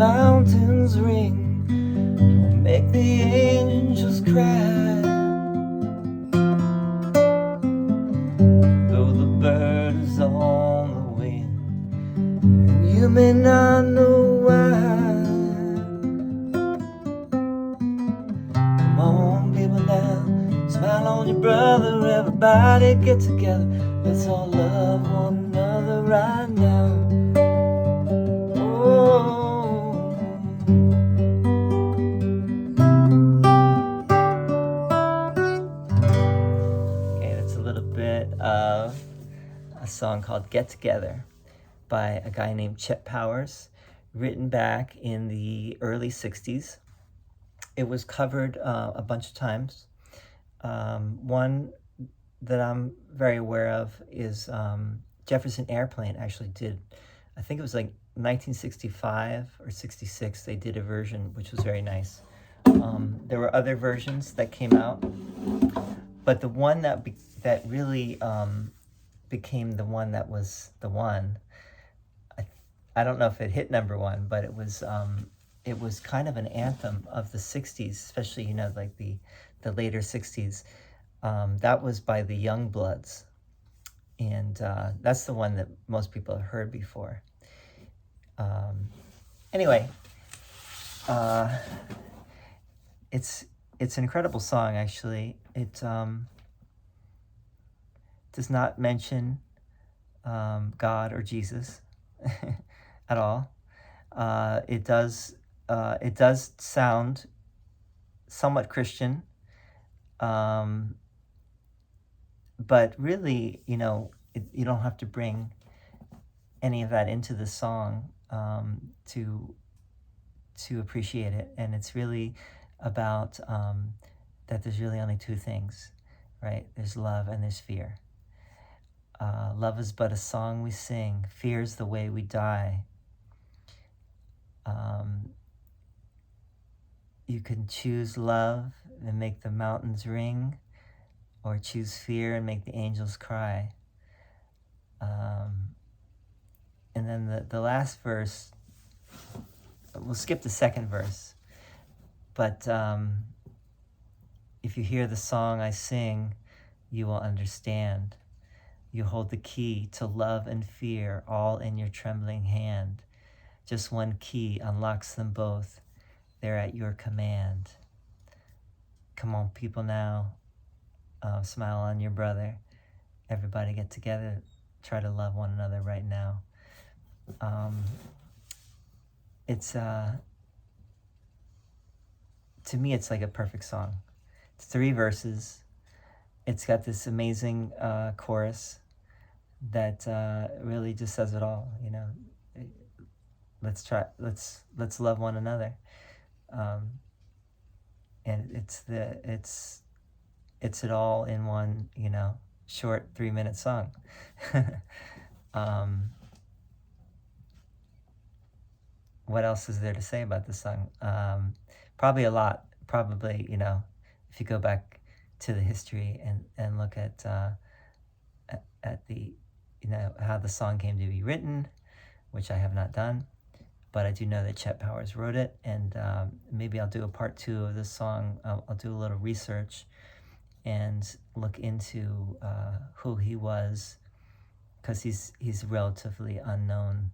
mountains ring, or make the angels cry. Though the bird is on the wing, and you may not know why. Come on, people, now, smile on your brother. Everybody get together. Let's all love one another right now. Oh. Okay, that's a little bit of a song called Get Together by a guy named Chet, written back in the early 60s. It was covered a bunch of times. One that I'm very aware of is Jefferson Airplane actually did, I think it was like 1965 or 66, they did a version which was very nice. There were other versions that came out, but the one that really became the one that was the one, I don't know if it hit number one, but it was kind of an anthem of the 60s, especially, you know, like the later 60s. That was by the Youngbloods, and that's the one that most people have heard before. Anyway, it's an incredible song, actually. It does not mention God or Jesus at all. It does sound somewhat Christian, but really, you know, you don't have to bring any of that into the song to appreciate it. And it's really about that there's really only two things, right? There's love and there's fear. Love is but a song we sing. Fear is the way we die. You can choose love and make the mountains ring, or choose fear and make the angels cry. And then the last verse, we'll skip the second verse, but if you hear the song I sing, you will understand. You hold the key to love and fear all in your trembling hand. Just one key unlocks them both. They're at your command. Come on, people, now. Smile on your brother. Everybody get together. Try to love one another right now. It's to me, it's like a perfect song. It's 3 verses. It's got this amazing chorus that really just says it all. You know, let's love one another, and it's it all in one, you know, short 3-minute song. What else is there to say about this song? Probably a lot. Probably, you know, if you go back to the history and look at the, you know, how the song came to be written, which I have not done, but I do know that Chet Powers wrote it, and maybe I'll do a part 2 of this song. I'll do a little research and look into who he was, because he's a relatively unknown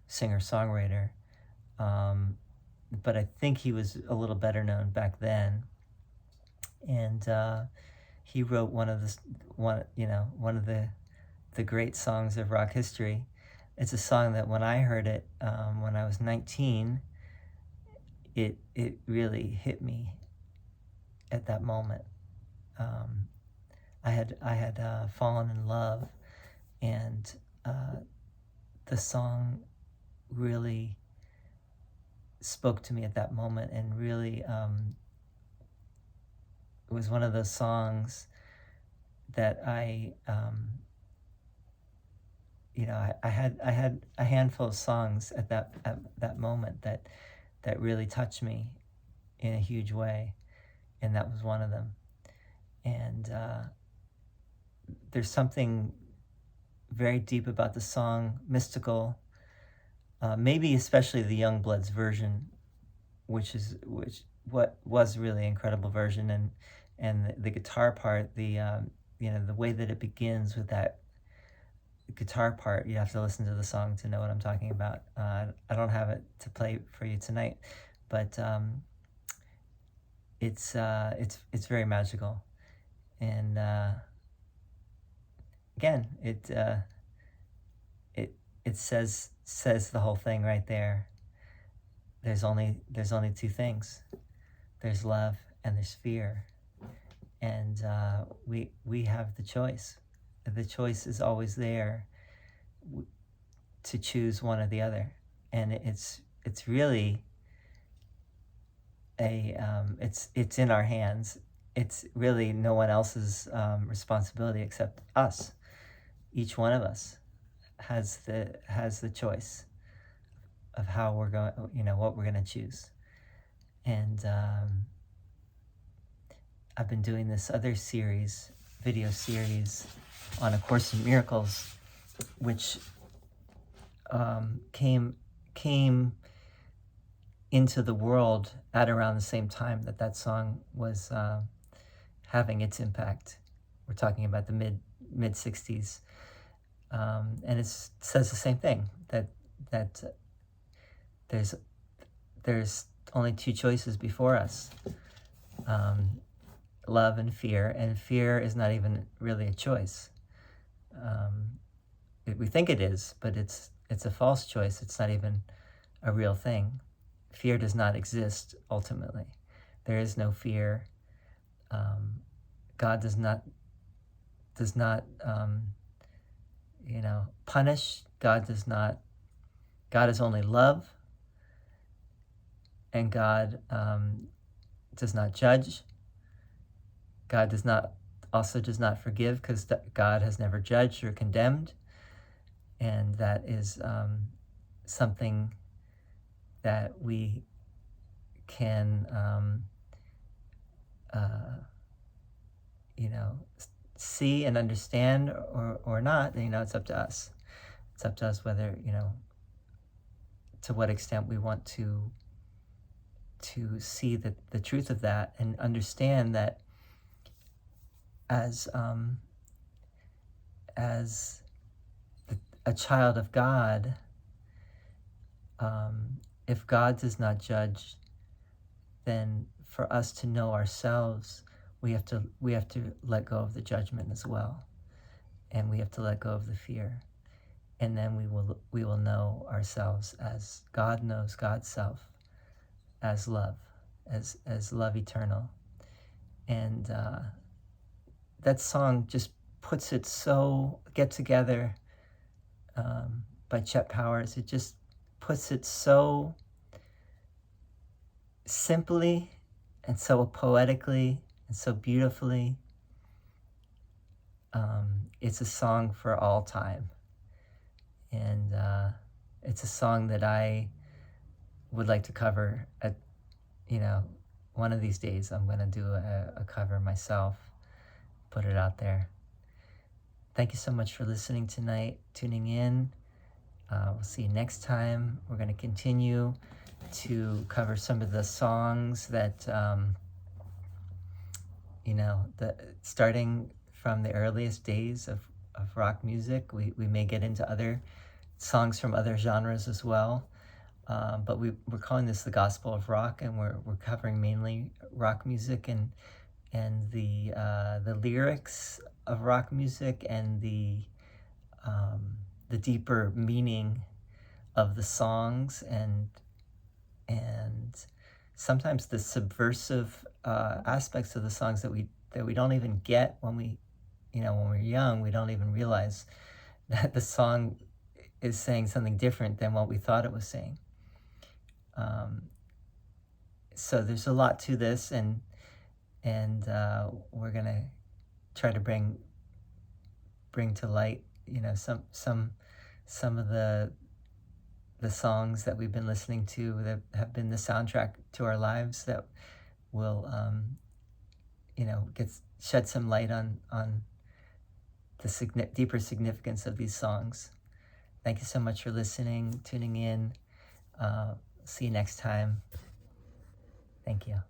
singer-songwriter, but I think he was a little better known back then, and he wrote one of the great songs of rock history. It's a song that when I heard it when I was 19, it really hit me at that moment. I had fallen in love, and the song really spoke to me at that moment, and really it was one of those songs that I had a handful of songs at that moment that really touched me in a huge way, and that was one of them. And there's something very deep about the song, mystical, maybe especially the Youngbloods version, what was really incredible version, and the guitar part, the way that it begins with that guitar part. You have to listen to the song to know what I'm talking about. I don't have it to play for you tonight, but it's very magical, and again, it says the whole thing right there. There's only two things. There's love and there's fear, and we have the choice. The choice is always there to choose one or the other, and it's really it's in our hands. It's really no one else's responsibility except us. Each one of us has the choice of how we're going, what we're going to choose. And I've been doing this other video series on A Course in Miracles, which came into the world at around the same time that song was having its impact. We're talking about the mid 60s, and it says the same thing, that there's only two choices before us, love and fear is not even really a choice. We think it is, but it's a false choice. It's not even a real thing. Fear does not exist ultimately. There is no fear. God does not punish. God is only love, and God does not judge. God does not forgive, because God has never judged or condemned, and that is something that we can see and understand or not. It's up to us. It's up to us whether, to what extent we want to see the truth of that, and understand that as a child of God, if God does not judge, then for us to know ourselves, we have to let go of the judgment as well, and we have to let go of the fear, and then we will know ourselves as God knows God's self, as love, as love eternal. And that song just puts it so, Get Together, by Chet Powers, it just puts it so simply and so poetically and so beautifully. It's a song for all time, and it's a song that I would like to cover at, one of these days. I'm going to do a cover myself, put it out there. Thank you so much for listening tonight, tuning in. We'll see you next time. We're going to continue to cover some of the songs that, starting from the earliest days of rock music. We may get into other songs from other genres as well. But we're calling this the Gospel of Rock, and we're covering mainly rock music and the lyrics of rock music, and the deeper meaning of the songs, and sometimes the subversive aspects of the songs that we don't even get when we're young. We don't even realize that the song is saying something different than what we thought it was saying. So there's a lot to this, and we're gonna try to bring to light, some of the songs that we've been listening to that have been the soundtrack to our lives, that will shed some light on the deeper significance of these songs. Thank you so much for listening, tuning in. See you next time. Thank you.